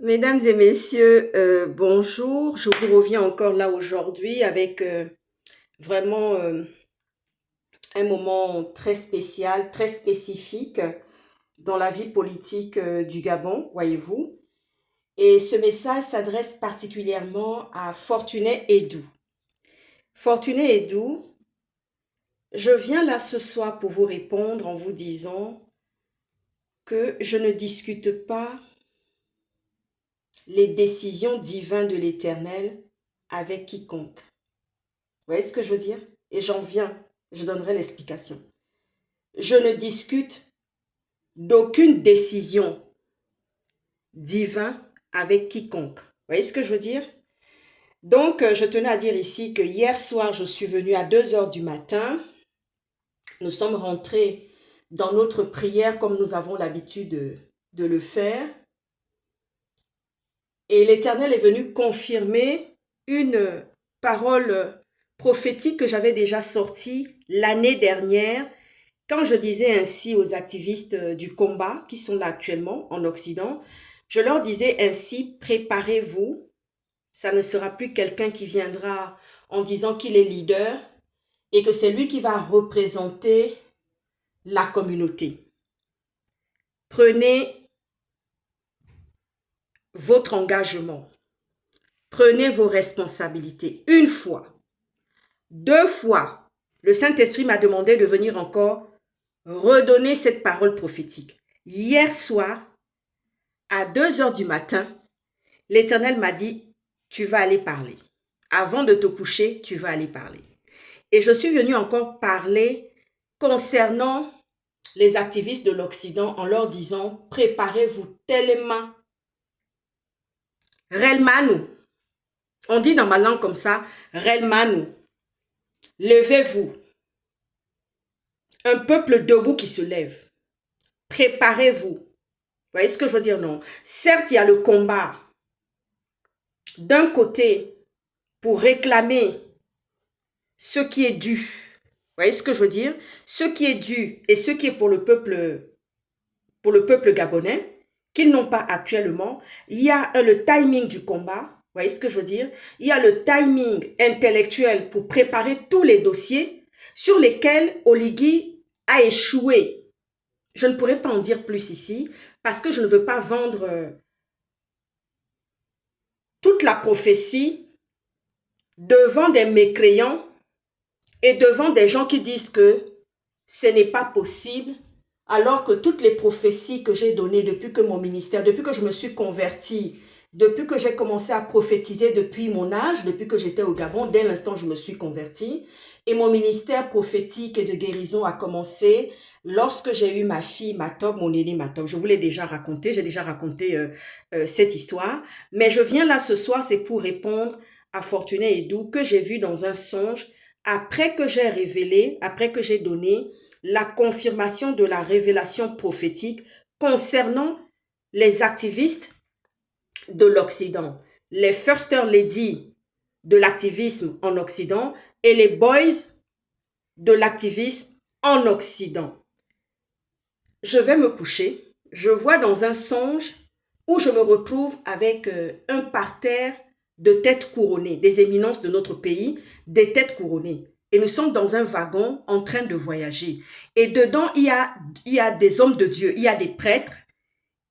Mesdames et messieurs, bonjour. Je vous reviens encore là aujourd'hui avec vraiment un moment très spécial, très spécifique dans la vie politique du Gabon, voyez-vous. Et ce message s'adresse particulièrement à Fortuné Edou. Fortuné Edou, je viens là ce soir pour vous répondre en vous disant que je ne discute pas les décisions divines de l'Éternel avec quiconque. Vous voyez ce que je veux dire? Et j'en viens, je donnerai l'explication. Je ne discute d'aucune décision divine avec quiconque. Vous voyez ce que je veux dire? Donc, je tenais à dire ici que hier soir, je suis venue à 2 heures du matin. Nous sommes rentrés dans notre prière comme nous avons l'habitude de le faire. Et l'Éternel est venu confirmer une parole prophétique que j'avais déjà sortie l'année dernière quand je disais ainsi aux activistes du combat qui sont là actuellement en Occident. Je leur disais ainsi, préparez-vous, ça ne sera plus quelqu'un qui viendra en disant qu'il est leader et que c'est lui qui va représenter la communauté. Prenez votre engagement, prenez vos responsabilités une fois, deux fois. Le Saint-Esprit m'a demandé de venir encore redonner cette parole prophétique. Hier soir, à 2 heures du matin, l'Éternel m'a dit, tu vas aller parler. Avant de te coucher, tu vas aller parler. Et je suis venue encore parler concernant les activistes de l'Occident en leur disant, préparez-vous tellement. Relmanu, on dit dans ma langue comme ça, Relmanu, levez-vous. Un peuple debout qui se lève. Préparez-vous. Vous voyez ce que je veux dire, non? Certes, il y a le combat d'un côté pour réclamer ce qui est dû. Vous voyez ce que je veux dire? Ce qui est dû et ce qui est pour le peuple gabonais, qu'ils n'ont pas actuellement. Il y a le timing du combat. Vous voyez ce que je veux dire? Il y a le timing intellectuel pour préparer tous les dossiers sur lesquels Oligui a échoué. Je ne pourrais pas en dire plus ici parce que je ne veux pas vendre toute la prophétie devant des mécréants et devant des gens qui disent que ce n'est pas possible, alors que toutes les prophéties que j'ai données depuis que mon ministère, depuis que je me suis convertie, depuis que j'ai commencé à prophétiser depuis mon âge, depuis que j'étais au Gabon, dès l'instant où je me suis convertie, et mon ministère prophétique et de guérison a commencé lorsque j'ai eu ma fille Matob, mon aînée Matob. Je vous l'ai déjà raconté, j'ai déjà raconté cette histoire, mais je viens là ce soir, c'est pour répondre à Fortuné Edou que j'ai vu dans un songe après que j'ai révélé, après que j'ai donné la confirmation de la révélation prophétique concernant les activistes de l'Occident, les First Lady de l'activisme en Occident et les boys de l'activisme en Occident. Je vais me coucher, je vois dans un songe où je me retrouve avec un parterre de têtes couronnées, des éminences de notre pays, des têtes couronnées. Et nous sommes dans un wagon en train de voyager. Et dedans, il y a des hommes de Dieu, il y a des prêtres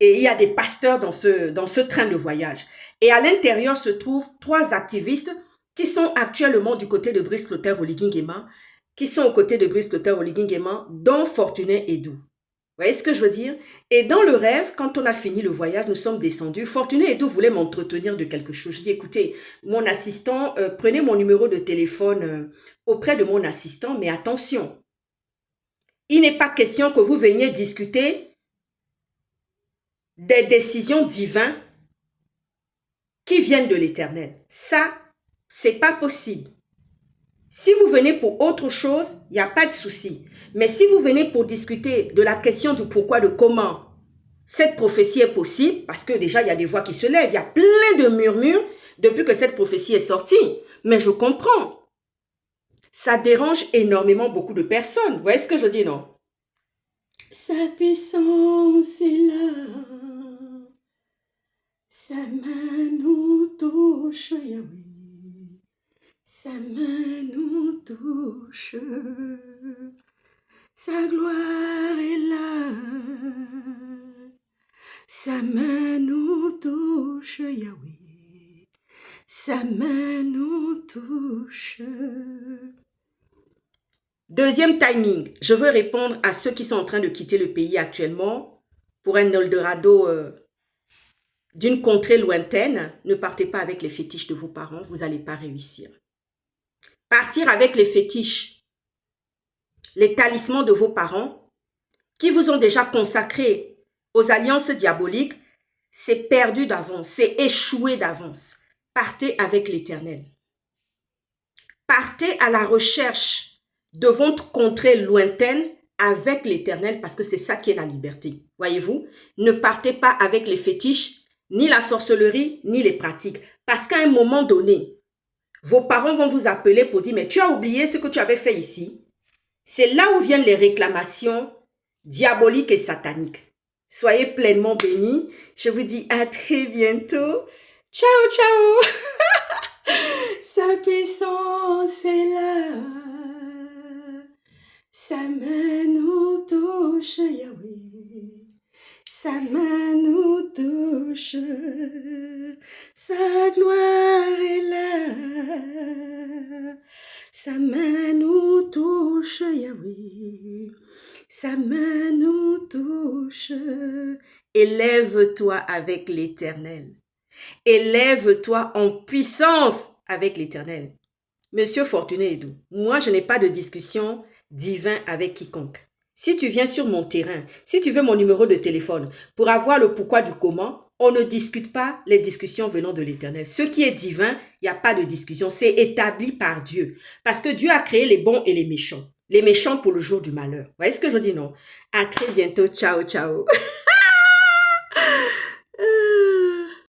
et il y a des pasteurs dans ce train de voyage. Et à l'intérieur se trouvent trois activistes qui sont actuellement du côté de Brice Clotaire Oligui-Nguema, qui sont aux côtés de Brice Clotaire Oligui-Nguema, dont Fortuné Edou. Vous voyez ce que je veux dire? Et dans le rêve, quand on a fini le voyage, nous sommes descendus. Fortuné Edou voulait m'entretenir de quelque chose. Je dis, écoutez, mon assistant, prenez mon numéro de téléphone auprès de mon assistant, mais attention, il n'est pas question que vous veniez discuter des décisions divines qui viennent de l'Éternel. Ça, c'est pas possible. Si vous venez pour autre chose, il n'y a pas de souci. Mais si vous venez pour discuter de la question du pourquoi, de comment cette prophétie est possible, parce que déjà, il y a des voix qui se lèvent, il y a plein de murmures depuis que cette prophétie est sortie. Mais je comprends. Ça dérange énormément beaucoup de personnes. Vous voyez ce que je dis, non? Sa puissance est là. Sa main nous touche, Yahweh. Sa main nous touche. Sa gloire est là. Sa main nous touche, Yahweh. Sa main nous touche. Deuxième timing, je veux répondre à ceux qui sont en train de quitter le pays actuellement pour un Eldorado d'une contrée lointaine. Ne partez pas avec les fétiches de vos parents, vous n'allez pas réussir. Partir avec les fétiches, les talismans de vos parents, qui vous ont déjà consacré aux alliances diaboliques, c'est perdu d'avance, c'est échoué d'avance. Partez avec l'Éternel. Partez à la recherche de votre contrée lointaine avec l'Éternel parce que c'est ça qui est la liberté. Voyez-vous, ne partez pas avec les fétiches, ni la sorcellerie, ni les pratiques. Parce qu'à un moment donné, vos parents vont vous appeler pour dire « Mais tu as oublié ce que tu avais fait ici ?» C'est là où viennent les réclamations diaboliques et sataniques. Soyez pleinement bénis. Je vous dis à très bientôt. Ciao, ciao. Sa puissance est là. Sa main nous touche, Yahweh. Sa main nous touche. Sa gloire est là. Sa main nous touche, Yahweh. Sa main nous touche. Élève-toi avec l'Éternel. Élève-toi en puissance avec l'Éternel. Monsieur Fortuné Edou, moi je n'ai pas de discussion divine avec quiconque. Si tu viens sur mon terrain, si tu veux mon numéro de téléphone pour avoir le pourquoi du comment, on ne discute pas les discussions venant de l'Éternel. Ce qui est divin, il n'y a pas de discussion. C'est établi par Dieu. Parce que Dieu a créé les bons et les méchants. Les méchants pour le jour du malheur. Vous voyez ce que je dis, non? À très bientôt. Ciao, ciao.